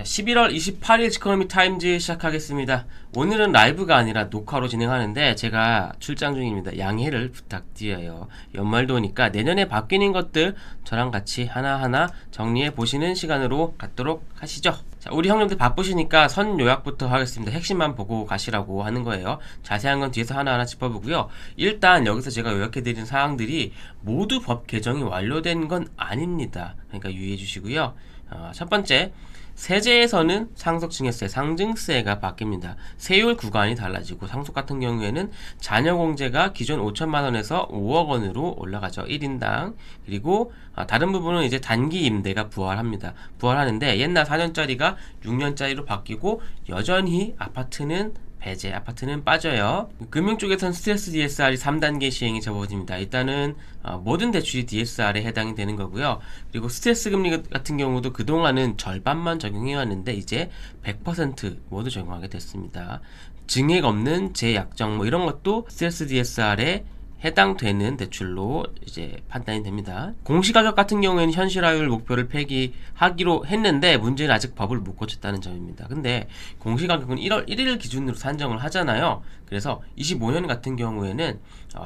자, 11월 28일 지코노미 타임즈 시작하겠습니다. 오늘은 라이브가 아니라 녹화로 진행하는데 제가 출장 중입니다. 양해를 부탁드려요. 연말도 오니까 내년에 바뀌는 것들 저랑 같이 하나하나 정리해 보시는 시간으로 갖도록 하시죠. 자, 우리 형님들 바쁘시니까 선 요약부터 하겠습니다. 핵심만 보고 가시라고 하는 거예요. 자세한 건 뒤에서 하나하나 짚어보고요. 일단 여기서 제가 요약해드린 사항들이 모두 법 개정이 완료된 건 아닙니다. 그러니까 유의해 주시고요. 첫 번째, 세제에서는 상속증여세, 상증세가 바뀝니다. 세율 구간이 달라지고 상속 같은 경우에는 자녀공제가 기존 5천만원에서 5억원으로 올라가죠. 1인당. 그리고 다른 부분은 이제 단기 임대가 부활합니다. 부활하는데 옛날 4년짜리가 6년짜리로 바뀌고 여전히 아파트는 배제, 아파트는 빠져요. 금융 쪽에서는 스트레스 DSR이 3단계 시행이 접어집니다. 일단은 모든 대출이 DSR에 해당이 되는 거고요. 그리고 스트레스 금리 같은 경우도 그동안은 절반만 적용해 왔는데 이제 100% 모두 적용하게 됐습니다. 증액 없는 재약정 뭐 이런 것도 스트레스 DSR에 해당되는 대출로 이제 판단이 됩니다. 공시가격 같은 경우에는 현실화율 목표를 폐기하기로 했는데 문제는 아직 법을 못 고쳤다는 점입니다. 근데 공시가격은 1월 1일 기준으로 산정을 하잖아요. 그래서 25년 같은 경우에는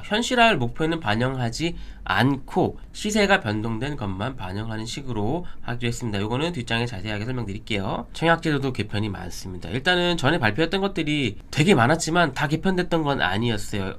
현실화율 목표는 반영하지 않고 시세가 변동된 것만 반영하는 식으로 하기로 했습니다. 이거는 뒷장에 자세하게 설명드릴게요. 청약제도도 개편이 많습니다. 일단은 전에 발표했던 것들이 되게 많았지만 다 개편됐던 건 아니었어요.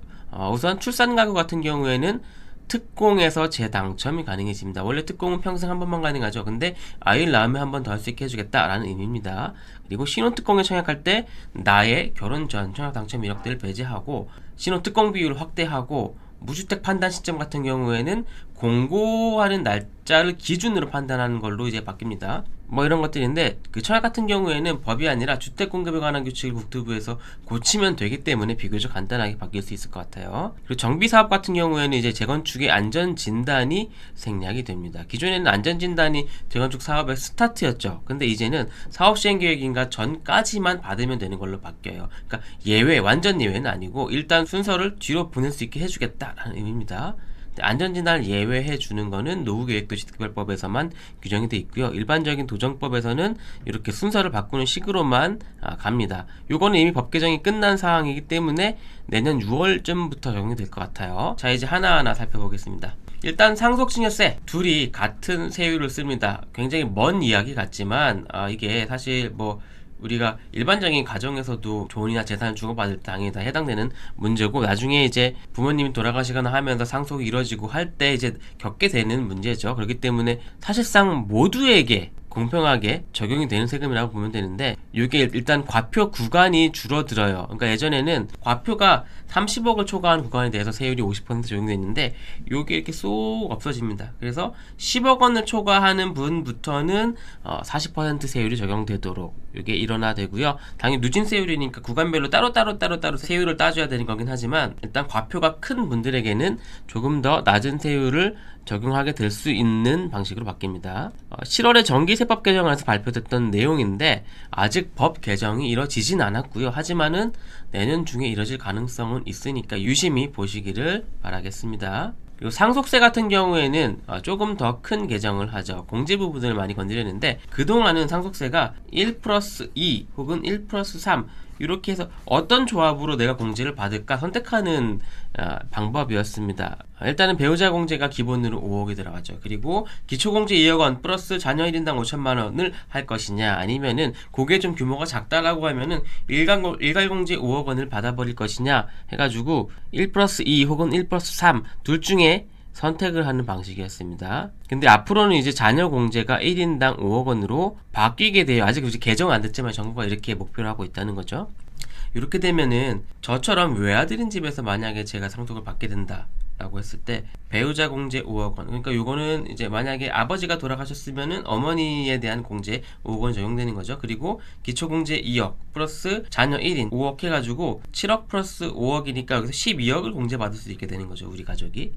우선 출산가구 같은 경우에는 특공에서 재당첨이 가능해집니다. 원래 특공은 평생 한 번만 가능하죠. 근데 아이를 낳으면 한 번 더 할 수 있게 해주겠다라는 의미입니다. 그리고 신혼특공에 청약할 때 나의 결혼 전 청약 당첨 이력들을 배제하고 신혼특공 비율을 확대하고 무주택 판단 시점 같은 경우에는 공고하는 날짜를 기준으로 판단하는 걸로 이제 바뀝니다. 뭐 이런 것들인데 그 청약 같은 경우에는 법이 아니라 주택 공급에 관한 규칙을 국토부에서 고치면 되기 때문에 비교적 간단하게 바뀔 수 있을 것 같아요. 그리고 정비 사업 같은 경우에는 이제 재건축의 안전 진단이 생략이 됩니다. 기존에는 안전 진단이 재건축 사업의 스타트였죠. 근데 이제는 사업 시행 계획인가 전까지만 받으면 되는 걸로 바뀌어요. 그러니까 예외, 완전 예외는 아니고 일단 순서를 뒤로 보낼 수 있게 해주겠다라는 의미입니다. 안전진단을 예외해 주는 거는 노후계획도시특별법에서만 규정이 되어 있고요. 일반적인 도정법에서는 이렇게 순서를 바꾸는 식으로만 갑니다. 요거는 이미 법 개정이 끝난 사항이기 때문에 내년 6월쯤부터 적용이 될 것 같아요. 자, 이제 하나하나 살펴보겠습니다. 일단 상속증여세 둘이 같은 세율을 씁니다. 굉장히 먼 이야기 같지만 이게 사실 뭐 우리가 일반적인 가정에서도 돈이나 재산을 주고받을 때 당연히 다 해당되는 문제고 나중에 이제 부모님이 돌아가시거나 하면서 상속이 이루어지고 할 때 이제 겪게 되는 문제죠. 그렇기 때문에 사실상 모두에게 공평하게 적용이 되는 세금이라고 보면 되는데 이게 일단 과표 구간이 줄어들어요. 그러니까 예전에는 과표가 30억을 초과한 구간에 대해서 세율이 50% 적용됐는데 이게 이렇게 쏙 없어집니다. 그래서 10억 원을 초과하는 분부터는 40% 세율이 적용되도록 이게 일어나되고요. 당연히 누진세율이니까 구간별로 따로 세율을 따져야 되는 거긴 하지만 일단 과표가 큰 분들에게는 조금 더 낮은 세율을 적용하게 될 수 있는 방식으로 바뀝니다. 7월에 전기세법 개정안에서 발표됐던 내용인데 아직 법 개정이 이뤄지진 않았고요. 하지만은 내년 중에 이뤄질 가능성은 있으니까 유심히 보시기를 바라겠습니다. 그리고 상속세 같은 경우에는 조금 더 큰 개정을 하죠. 공제 부분을 많이 건드렸는데 그동안은 상속세가 1+2 혹은 1+3 이렇게 해서 어떤 조합으로 내가 공제를 받을까 선택하는 방법이었습니다. 일단은 배우자 공제가 기본으로 5억이 들어가죠. 그리고 기초공제 2억 원 플러스 자녀 1인당 5천만 원을 할 것이냐 아니면은 그게 좀 규모가 작다라고 하면은 일괄공제 5억 원을 받아버릴 것이냐 해가지고 1+2 혹은 1+3 둘 중에 선택을 하는 방식이었습니다. 근데 앞으로는 이제 자녀 공제가 1인당 5억 원으로 바뀌게 돼요. 아직 개정 안 됐지만 정부가 이렇게 목표를 하고 있다는 거죠. 이렇게 되면은 저처럼 외아들인 집에서 만약에 제가 상속을 받게 된다 라고 했을 때 배우자 공제 5억 원 그러니까 요거는 이제 만약에 아버지가 돌아가셨으면은 어머니에 대한 공제 5억 원 적용되는 거죠. 그리고 기초공제 2억 플러스 자녀 1인 5억 해가지고 7억 플러스 5억이니까 여기서 12억을 공제받을 수 있게 되는 거죠. 우리 가족이.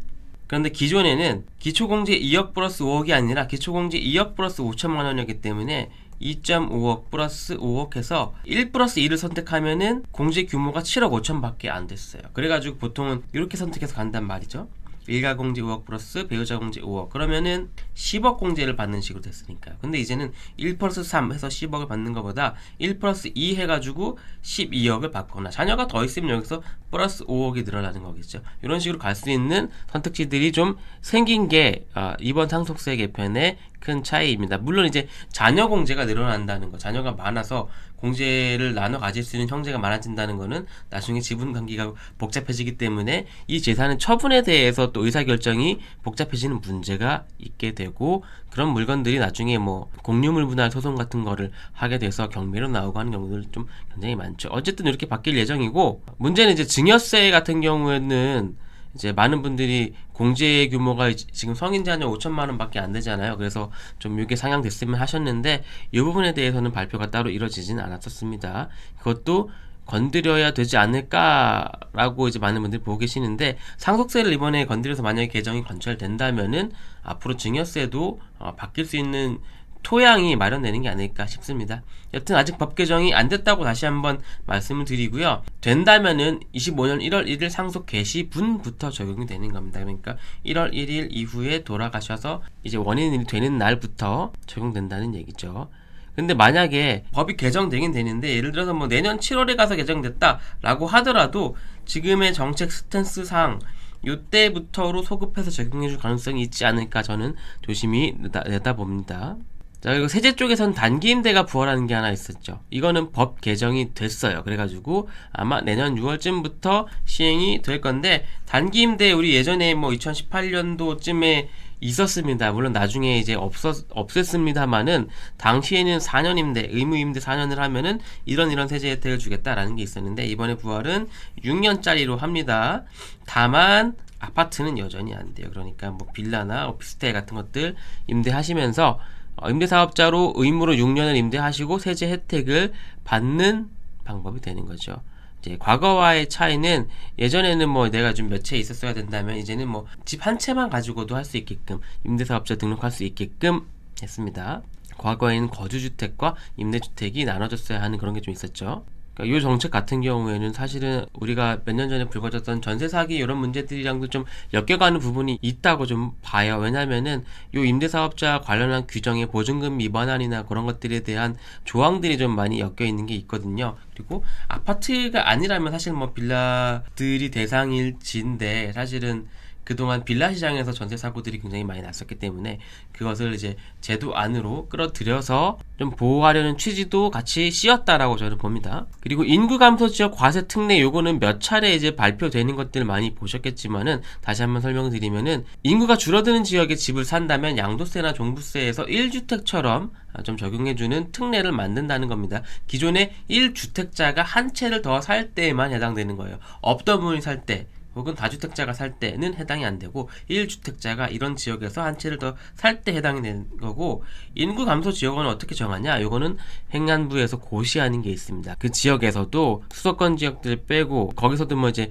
그런데 기존에는 기초공제 2억 플러스 5억이 아니라 기초공제 2억 플러스 5천만 원이었기 때문에 2.5억 플러스 5억 해서 1+2를 선택하면은 공제 규모가 7억 5천 밖에 안 됐어요. 그래가지고 보통은 이렇게 선택해서 간단 말이죠. 일가 공제 5억 플러스 배우자 공제 5억 그러면은 10억 공제를 받는 식으로 됐으니까요. 근데 이제는 1 플러스 3 해서 10억을 받는 것보다 1 플러스 2 해가지고 12억을 받거나 자녀가 더 있으면 여기서 플러스 5억이 늘어나는 거겠죠. 이런 식으로 갈 수 있는 선택지들이 좀 생긴 게 이번 상속세 개편의 큰 차이입니다. 물론 이제 자녀 공제가 늘어난다는 거, 자녀가 많아서 공제를 나눠 가질 수 있는 형제가 많아진다는 거는 나중에 지분 관계가 복잡해지기 때문에 이 재산의 처분에 대해서 또 의사결정이 복잡해지는 문제가 있게 되고 그런 물건들이 나중에 뭐 공유물 분할 소송 같은 거를 하게 돼서 경매로 나오고 하는 경우들 좀 굉장히 많죠. 어쨌든 이렇게 바뀔 예정이고 문제는 이제 증여세 같은 경우에는 이제 많은 분들이 공제 규모가 지금 성인 자녀 5천만 원밖에 안 되잖아요. 그래서 좀 이게 상향됐으면 하셨는데 이 부분에 대해서는 발표가 따로 이루어지진 않았었습니다. 그것도 건드려야 되지 않을까라고 이제 많은 분들이 보고 계시는데 상속세를 이번에 건드려서 만약에 개정이 관철된다면은 앞으로 증여세도 바뀔 수 있는 토양이 마련되는 게 아닐까 싶습니다. 여튼 아직 법 개정이 안 됐다고 다시 한번 말씀을 드리고요. 된다면은 25년 1월 1일 상속 개시분부터 적용이 되는 겁니다. 그러니까 1월 1일 이후에 돌아가셔서 이제 원인이 되는 날부터 적용된다는 얘기죠. 근데 만약에 법이 개정되긴 되는데 예를 들어서 뭐 내년 7월에 가서 개정됐다라고 하더라도 지금의 정책 스탠스상 이때부터로 소급해서 적용해줄 가능성이 있지 않을까 저는 조심히 내다봅니다. 자, 그리고 세제 쪽에서는 단기임대가 부활하는 게 하나 있었죠. 이거는 법 개정이 됐어요. 그래가지고 아마 내년 6월쯤부터 시행이 될 건데 단기임대 우리 예전에 뭐 2018년도쯤에 있었습니다. 물론 나중에 이제 없앴습니다만은 당시에는 4년임대, 의무임대 4년을 하면은 이런 세제 혜택을 주겠다라는 게 있었는데 이번에 부활은 6년짜리로 합니다. 다만 아파트는 여전히 안 돼요. 그러니까 뭐 빌라나 오피스텔 같은 것들 임대하시면서 임대사업자로 의무로 6년을 임대하시고 세제 혜택을 받는 방법이 되는 거죠. 이제 과거와의 차이는 예전에는 뭐 내가 좀 몇 채 있었어야 된다면 이제는 뭐 집 한 채만 가지고도 할 수 있게끔 임대사업자 등록할 수 있게끔 했습니다. 과거에는 거주주택과 임대주택이 나눠졌어야 하는 그런 게 좀 있었죠. 그러니까 이 정책 같은 경우에는 사실은 우리가 몇 년 전에 불거졌던 전세 사기 이런 문제들이랑도 좀 엮여가는 부분이 있다고 좀 봐요. 왜냐면은 요 임대사업자 관련한 규정의 보증금 미반환이나 그런 것들에 대한 조항들이 좀 많이 엮여 있는 게 있거든요. 그리고 아파트가 아니라면 사실 뭐 빌라들이 대상일지인데 사실은 그동안 빌라 시장에서 전세 사고들이 굉장히 많이 났었기 때문에 그것을 이제 제도 안으로 끌어들여서 좀 보호하려는 취지도 같이 씌었다라고 저는 봅니다. 그리고 인구 감소 지역 과세 특례 요거는 몇 차례 이제 발표되는 것들 많이 보셨겠지만은 다시 한번 설명드리면은 인구가 줄어드는 지역에 집을 산다면 양도세나 종부세에서 1주택처럼 좀 적용해주는 특례를 만든다는 겁니다. 기존에 1주택자가 한 채를 더 살 때에만 해당되는 거예요. 없던 분이 살 때 혹은 다주택자가 살 때는 해당이 안 되고 1주택자가 이런 지역에서 한 채를 더 살 때 해당이 되는 거고 인구 감소 지역은 어떻게 정하냐? 이거는 행안부에서 고시하는 게 있습니다. 그 지역에서도 수도권 지역들 빼고 거기서도 뭐 이제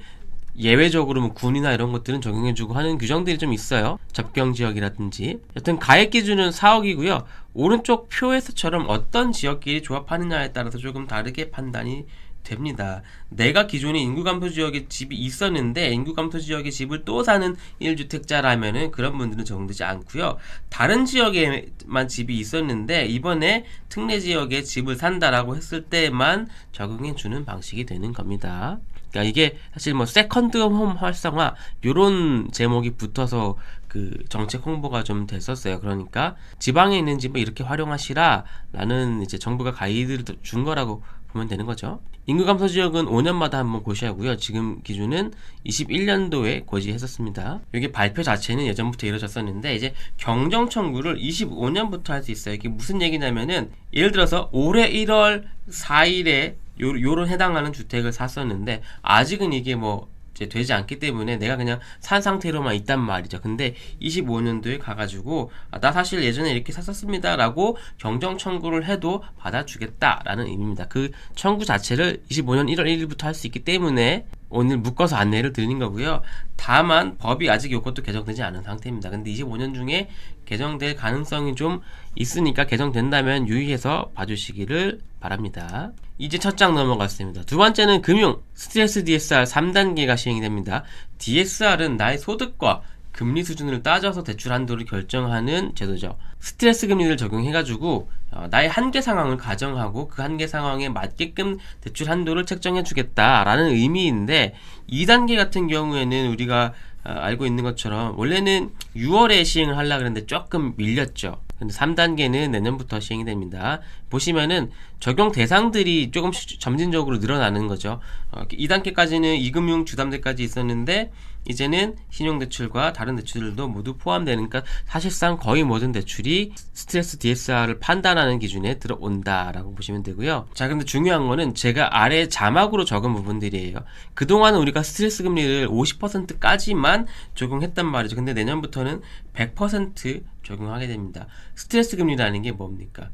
예외적으로 뭐 군이나 이런 것들은 적용해주고 하는 규정들이 좀 있어요. 접경 지역이라든지. 여튼 가액 기준은 4억이고요. 오른쪽 표에서처럼 어떤 지역끼리 조합하느냐에 따라서 조금 다르게 판단이 됩니다. 내가 기존에 인구감소 지역에 집이 있었는데 인구감소 지역에 집을 또 사는 1주택자라면은 그런 분들은 적용되지 않고요. 다른 지역에만 집이 있었는데 이번에 특례 지역에 집을 산다라고 했을 때만 적용해주는 방식이 되는 겁니다. 그러니까 이게 사실 뭐 세컨드 홈 활성화 요런 제목이 붙어서 그 정책 홍보가 좀 됐었어요. 그러니까 지방에 있는 집을 이렇게 활용하시라 라는 이제 정부가 가이드를 준 거라고 보면 되는 거죠. 인구 감소 지역은 5년마다 한번 고시하고요. 지금 기준은 21년도에 고시했었습니다. 이게 발표 자체는 예전부터 이루어졌었는데 이제 경정 청구를 25년부터 할 수 있어요. 이게 무슨 얘기냐면은 예를 들어서 올해 1월 4일에 요런 해당하는 주택을 샀었는데 아직은 이게 뭐 이제 되지 않기 때문에 내가 그냥 산 상태로만 있단 말이죠. 근데 25년도에 가가지고 나 사실 예전에 이렇게 샀었습니다 라고 경정 청구를 해도 받아주겠다라는 의미입니다. 그 청구 자체를 25년 1월 1일부터 할 수 있기 때문에 오늘 묶어서 안내를 드리는 거고요. 다만 법이 아직 이것도 개정되지 않은 상태입니다. 근데 25년 중에 개정될 가능성이 좀 있으니까 개정된다면 유의해서 봐주시기를 바랍니다. 이제 첫 장 넘어갔습니다. 두 번째는 금융 스트레스 DSR 3단계가 시행이 됩니다. DSR은 나의 소득과 금리 수준을 따져서 대출 한도를 결정하는 제도죠. 스트레스 금리를 적용해가지고 나의 한계 상황을 가정하고 그 한계 상황에 맞게끔 대출 한도를 책정해주겠다라는 의미인데 2단계 같은 경우에는 우리가 알고 있는 것처럼 원래는 6월에 시행을 하려고 했는데 조금 밀렸죠. 근데 3단계는 내년부터 시행이 됩니다. 보시면은 적용 대상들이 조금씩 점진적으로 늘어나는 거죠. 2단계까지는 이금융 주담대까지 있었는데 이제는 신용대출과 다른 대출들도 모두 포함되니까 사실상 거의 모든 대출이 스트레스 DSR을 판단하는 기준에 들어온다라고 보시면 되고요. 자, 근데 중요한 거는 제가 아래 자막으로 적은 부분들이에요. 그동안은 우리가 스트레스 금리를 50%까지만 적용했단 말이죠. 근데 내년부터는 100% 적용하게 됩니다. 스트레스 금리라는 게 뭡니까?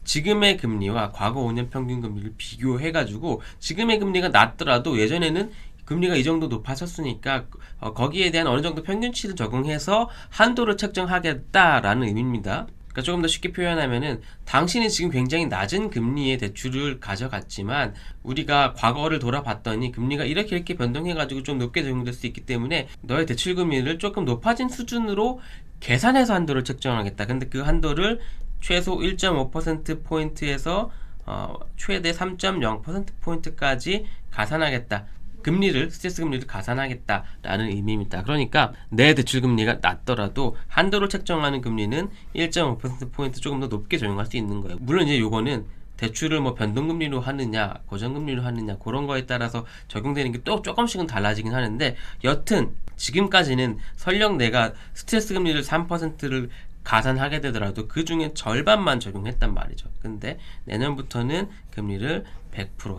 지금의 금리와 과거 5년 평균 금리를 비교해가지고 지금의 금리가 낮더라도 예전에는 금리가 이 정도 높아졌으니까 거기에 대한 어느 정도 평균치를 적용해서 한도를 책정하겠다라는 의미입니다. 그러니까 조금 더 쉽게 표현하면은 당신이 지금 굉장히 낮은 금리의 대출을 가져갔지만 우리가 과거를 돌아봤더니 금리가 이렇게 변동해가지고 좀 높게 적용될 수 있기 때문에 너의 대출 금리를 조금 높아진 수준으로 계산해서 한도를 책정하겠다. 근데 그 한도를 최소 1.5%포인트에서 최대 3.0%포인트까지 가산하겠다. 스트레스 금리를 가산하겠다라는 의미입니다. 그러니까 내 대출 금리가 낮더라도 한도를 책정하는 금리는 1.5%포인트 조금 더 높게 적용할 수 있는 거예요. 물론 이제 요거는 대출을 뭐 변동금리로 하느냐, 고정금리로 하느냐, 그런 거에 따라서 적용되는 게 또 조금씩은 달라지긴 하는데, 여튼, 지금까지는 설령 내가 스트레스 금리를 3%를 가산하게 되더라도 그 중에 절반만 적용했단 말이죠. 근데 내년부터는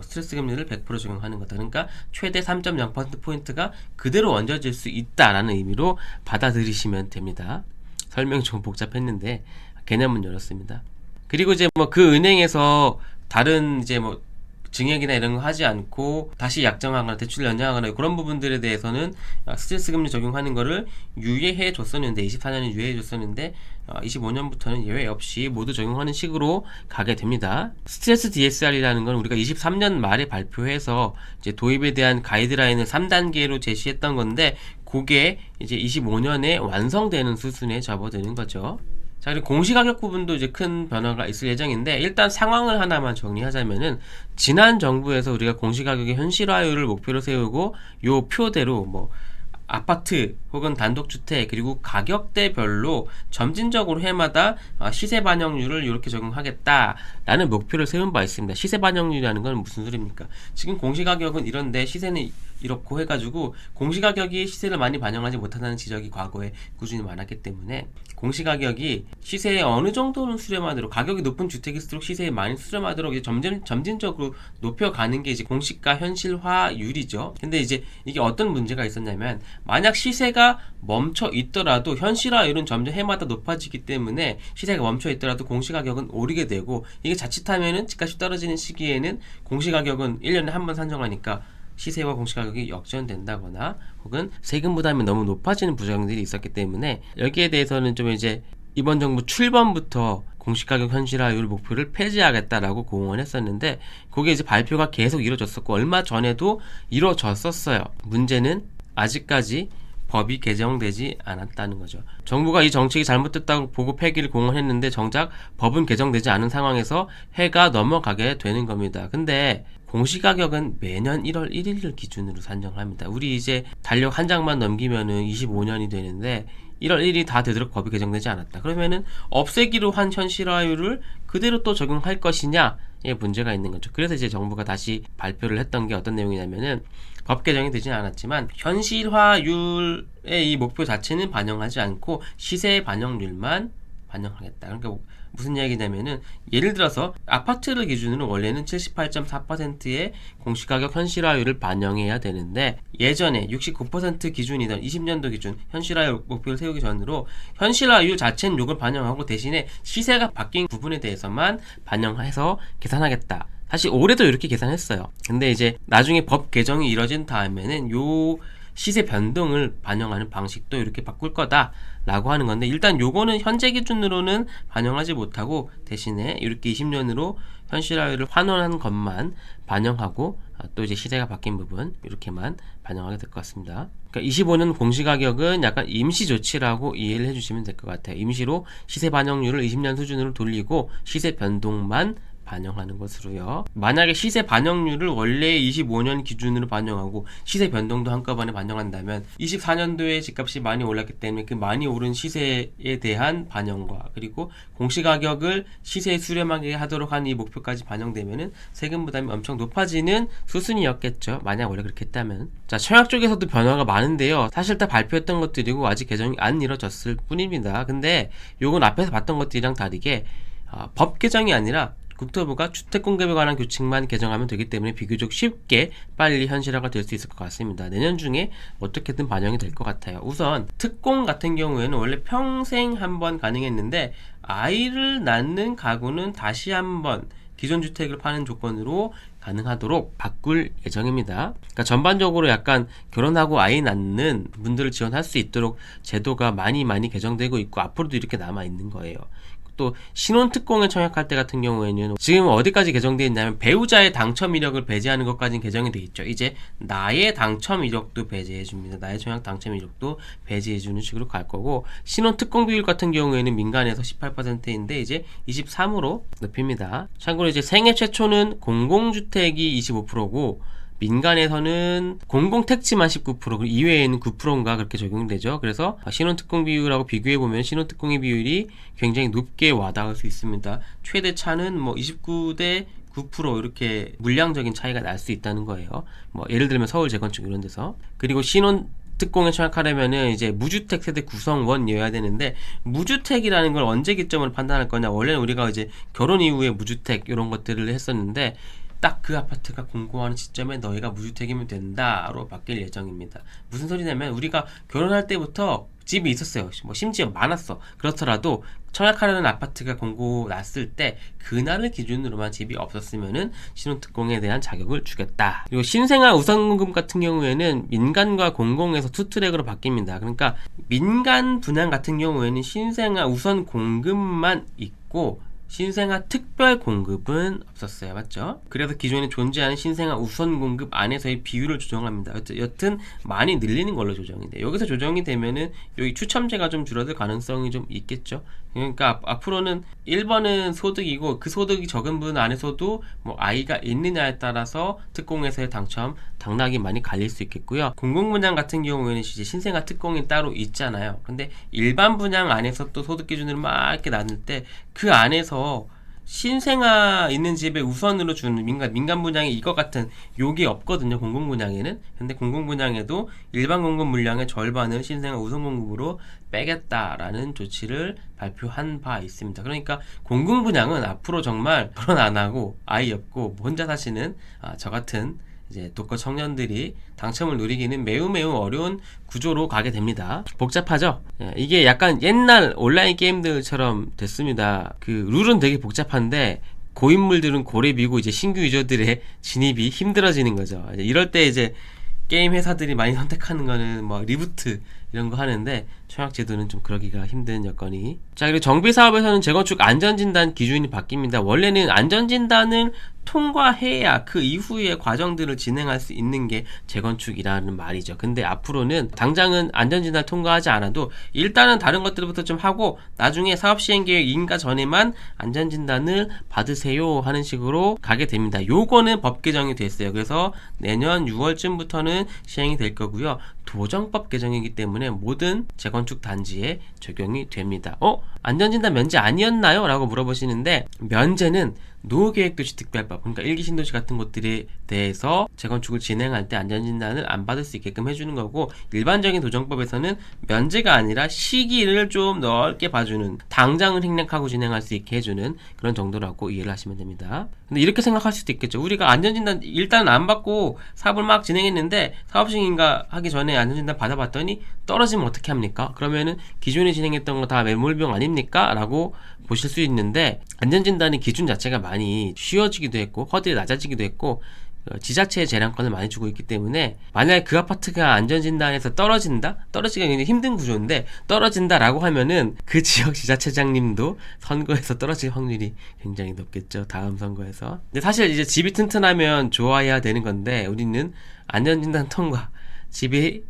스트레스 금리를 100% 적용하는 거다. 그러니까 최대 3.0%포인트가 그대로 얹어질 수 있다라는 의미로 받아들이시면 됩니다. 설명이 좀 복잡했는데 개념은 열었습니다. 그리고 이제 뭐 그 은행에서 다른 이제 뭐 증액이나 이런 거 하지 않고 다시 약정하거나 대출을 연장하거나 그런 부분들에 대해서는 스트레스 금리 적용하는 거를 유예해 줬었는데 24년에 유예해 줬었는데 25년부터는 예외 없이 모두 적용하는 식으로 가게 됩니다. 스트레스 DSR이라는 건 우리가 23년 말에 발표해서 이제 도입에 대한 가이드라인을 3단계로 제시했던 건데 그게 이제 25년에 완성되는 수준에 접어드는 거죠. 자, 그리고 공시가격 부분도 이제 큰 변화가 있을 예정인데 일단 상황을 하나만 정리하자면은 지난 정부에서 우리가 공시가격의 현실화율을 목표로 세우고 요 표대로 뭐 아파트 혹은 단독주택 그리고 가격대별로 점진적으로 해마다 시세 반영률을 이렇게 적용하겠다라는 목표를 세운 바 있습니다. 시세 반영률이라는 건 무슨 소리입니까? 지금 공시가격은 이런데 시세는 이렇고 해가지고 공시가격이 시세를 많이 반영하지 못한다는 지적이 과거에 꾸준히 많았기 때문에 공시가격이 시세에 어느 정도는 수렴하도록 가격이 높은 주택일수록 시세에 많이 수렴하도록 이제 점진적으로 높여가는 게 이제 공시가 현실화율이죠. 근데 이제 이게 어떤 문제가 있었냐면 만약 시세가 멈춰 있더라도 현실화율은 점점 해마다 높아지기 때문에 시세가 멈춰 있더라도 공시가격은 오르게 되고 이게 자칫하면은 집값이 떨어지는 시기에는 공시가격은 1년에 한 번 산정하니까 시세와 공시가격이 역전된다거나 혹은 세금 부담이 너무 높아지는 부작용들이 있었기 때문에 여기에 대해서는 좀 이제 이번 정부 출범부터 공시가격 현실화율 목표를 폐지하겠다라고 공언했었는데 그게 이제 발표가 계속 이루어졌었고 얼마 전에도 이루어졌었어요. 문제는 아직까지 법이 개정되지 않았다는 거죠. 정부가 이 정책이 잘못됐다고 보고 폐기를 공언했는데 정작 법은 개정되지 않은 상황에서 해가 넘어가게 되는 겁니다. 근데 공시가격은 매년 1월 1일을 기준으로 산정합니다. 우리 이제 달력 한 장만 넘기면은 25년이 되는데 1월 1일이 다 되도록 법이 개정되지 않았다. 그러면은 없애기로 한 현실화율을 그대로 또 적용할 것이냐에 문제가 있는 거죠. 그래서 이제 정부가 다시 발표를 했던 게 어떤 내용이냐면은 법 개정이 되지는 않았지만 현실화율의 이 목표 자체는 반영하지 않고 시세 반영률만 반영하겠다. 그러니까 무슨 이야기냐면은 예를 들어서 아파트를 기준으로 원래는 78.4%의 공시가격 현실화율을 반영해야 되는데 예전에 69% 기준이던 20년도 기준 현실화율 목표를 세우기 전으로 현실화율 자체는 요걸 반영하고 대신에 시세가 바뀐 부분에 대해서만 반영해서 계산하겠다. 사실 올해도 이렇게 계산했어요. 근데 이제 나중에 법 개정이 이뤄진 다음에는 요 시세 변동을 반영하는 방식도 이렇게 바꿀 거다라고 하는 건데 일단 요거는 현재 기준으로는 반영하지 못하고 대신에 이렇게 20년으로 현실화율을 환원한 것만 반영하고 또 이제 시세가 바뀐 부분 이렇게만 반영하게 될 것 같습니다. 그러니까 25년 공시가격은 약간 임시 조치라고 이해를 해주시면 될 것 같아요. 임시로 시세 반영률을 20년 수준으로 돌리고 시세 변동만 반영하는 것으로요. 만약에 시세 반영률을 원래 25년 기준으로 반영하고 시세 변동도 한꺼번에 반영한다면 24년도에 집값이 많이 올랐기 때문에 그 많이 오른 시세에 대한 반영과 그리고 공시가격을 시세에 수렴하게 하도록 한 이 목표까지 반영되면은 세금 부담이 엄청 높아지는 수순이었겠죠. 만약 원래 그렇게 했다면. 자, 청약 쪽에서도 변화가 많은데요. 사실 다 발표했던 것들이고 아직 개정이 안 이뤄졌을 뿐입니다. 근데 요건 앞에서 봤던 것들이랑 다르게 법 개정이 아니라 국토부가 주택 공급에 관한 규칙만 개정하면 되기 때문에 비교적 쉽게 빨리 현실화가 될 수 있을 것 같습니다. 내년 중에 어떻게든 반영이 될 것 같아요. 우선 특공 같은 경우에는 원래 평생 한번 가능했는데 아이를 낳는 가구는 다시 한번 기존 주택을 파는 조건으로 가능하도록 바꿀 예정입니다. 그러니까 전반적으로 약간 결혼하고 아이 낳는 분들을 지원할 수 있도록 제도가 많이 개정되고 있고 앞으로도 이렇게 남아 있는 거예요. 또 신혼특공에 청약할 때 같은 경우에는 지금 어디까지 개정되어 있냐면 배우자의 당첨 이력을 배제하는 것까지는 개정이 되어 있죠. 이제 나의 당첨 이력도 배제해 줍니다. 나의 청약 당첨 이력도 배제해 주는 식으로 갈 거고 신혼특공 비율 같은 경우에는 민간에서 18%인데 이제 23으로 높입니다. 참고로 이제 생애 최초는 공공주택이 25%고 민간에서는 공공택지만 19% 그리고 이외에는 9%인가 그렇게 적용되죠. 그래서 신혼특공 비율하고 비교해보면 신혼특공의 비율이 굉장히 높게 와닿을 수 있습니다. 최대 차는 뭐 29대 9% 이렇게 물량적인 차이가 날 수 있다는 거예요. 뭐 예를 들면 서울 재건축 이런 데서. 그리고 신혼 특공에 청약하려면은 이제 무주택 세대 구성원이어야 되는데 무주택이라는 걸 언제 기점으로 판단할 거냐. 원래는 우리가 이제 결혼 이후에 무주택 이런 것들을 했었는데 딱 그 아파트가 공고하는 시점에 너희가 무주택이면 된다로 바뀔 예정입니다. 무슨 소리냐면 우리가 결혼할 때부터 집이 있었어요. 뭐 심지어 많았어. 그렇더라도 청약하려는 아파트가 공고 났을 때 그날을 기준으로만 집이 없었으면은 신혼특공에 대한 자격을 주겠다. 그리고 신생아 우선공급 같은 경우에는 민간과 공공에서 투트랙으로 바뀝니다. 그러니까 민간 분양 같은 경우에는 신생아 우선 공급만 있고 신생아 특별 공급은 없었어요. 맞죠? 그래서 기존에 존재하는 신생아 우선 공급 안에서의 비율을 조정합니다. 여튼 많이 늘리는 걸로 조정이 돼요. 여기서 조정이 되면은 여기 추첨제가 좀 줄어들 가능성이 좀 있겠죠. 그러니까 앞으로는 1번은 소득이고 그 소득이 적은 분 안에서도 뭐 아이가 있느냐에 따라서 특공에서의 당첨, 당락이 많이 갈릴 수 있겠고요. 공공분양 같은 경우에는 이제 신생아 특공이 따로 있잖아요. 근데 일반 분양 안에서 또 소득 기준으로 막 이렇게 나눌 때 그 안에서 신생아 있는 집에 우선으로 주는 민간 분양에 이거 같은 요게 없거든요. 공공분양에는. 근데 공공분양에도 일반 공급 물량의 절반을 신생아 우선 공급으로 빼겠다라는 조치를 발표한 바 있습니다. 그러니까 공공분양은 앞으로 정말 결혼 안 하고 아이 없고 혼자 사시는 저 같은 이제 독거 청년들이 당첨을 누리기는 매우 어려운 구조로 가게 됩니다. 복잡하죠? 이게 약간 옛날 온라인 게임들처럼 됐습니다. 그 룰은 되게 복잡한데 고인물들은 고래 비고 이제 신규 유저들의 진입이 힘들어지는 거죠. 이럴 때 이제 게임 회사들이 많이 선택하는 거는 뭐 리부트 이런 거 하는데 청약제도는 좀 그러기가 힘든 여건이. 자, 그리고 정비사업에서는 재건축 안전진단 기준이 바뀝니다. 원래는 안전진단을 통과해야 그 이후의 과정들을 진행할 수 있는 게 재건축이라는 말이죠. 근데 앞으로는 당장은 안전진단 통과하지 않아도 일단은 다른 것들부터 좀 하고 나중에 사업시행계획 인가 전에만 안전진단을 받으세요 하는 식으로 가게 됩니다. 요거는 법 개정이 됐어요. 그래서 내년 6월쯤부터는 시행이 될 거고요. 도정법 개정이기 때문에 모든 재건축 단지에 적용이 됩니다. 안전진단 면제 아니었나요? 라고 물어보시는데 면제는 노후계획도시 특별법, 그러니까 일기 신도시 같은 곳들에 대해서 재건축을 진행할 때 안전진단을 안 받을 수 있게끔 해주는 거고 일반적인 도정법에서는 면제가 아니라 시기를 좀 넓게 봐주는 당장을 생략하고 진행할 수 있게 해주는 그런 정도라고 이해를 하시면 됩니다. 근데 이렇게 생각할 수도 있겠죠. 우리가 안전진단 일단 안 받고 사업을 막 진행했는데 사업시행인가 하기 전에 안전진단 받아봤더니 떨어지면 어떻게 합니까? 그러면은 기존에 진행했던 거 다 매몰병 아닙니까? 라고 보실 수 있는데 안전진단의 기준 자체가 많이 쉬워지기도 했고 허들이 낮아지기도 했고 지자체의 재량권을 많이 주고 있기 때문에 만약에 그 아파트가 안전진단에서 떨어지기가 굉장히 힘든 구조인데 떨어진다라고 하면은 그 지역 지자체장님도 선거에서 떨어질 확률이 굉장히 높겠죠. 다음 선거에서. 근데 사실 이제 집이 튼튼하면 좋아야 되는 건데 우리는 안전진단 통과, 집이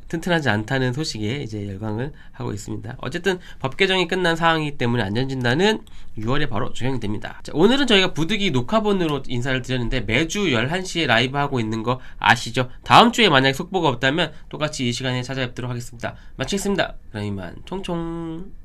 튼튼하지 않다는 소식에 이제 열광을 하고 있습니다. 어쨌든 법 개정이 끝난 상황이기 때문에 안전진단은 6월에 바로 적용이 됩니다. 자, 오늘은 저희가 부득이 녹화본으로 인사를 드렸는데 매주 11시에 라이브 하고 있는 거 아시죠? 다음 주에 만약에 속보가 없다면 똑같이 이 시간에 찾아뵙도록 하겠습니다. 마치겠습니다. 그럼 이만 총총.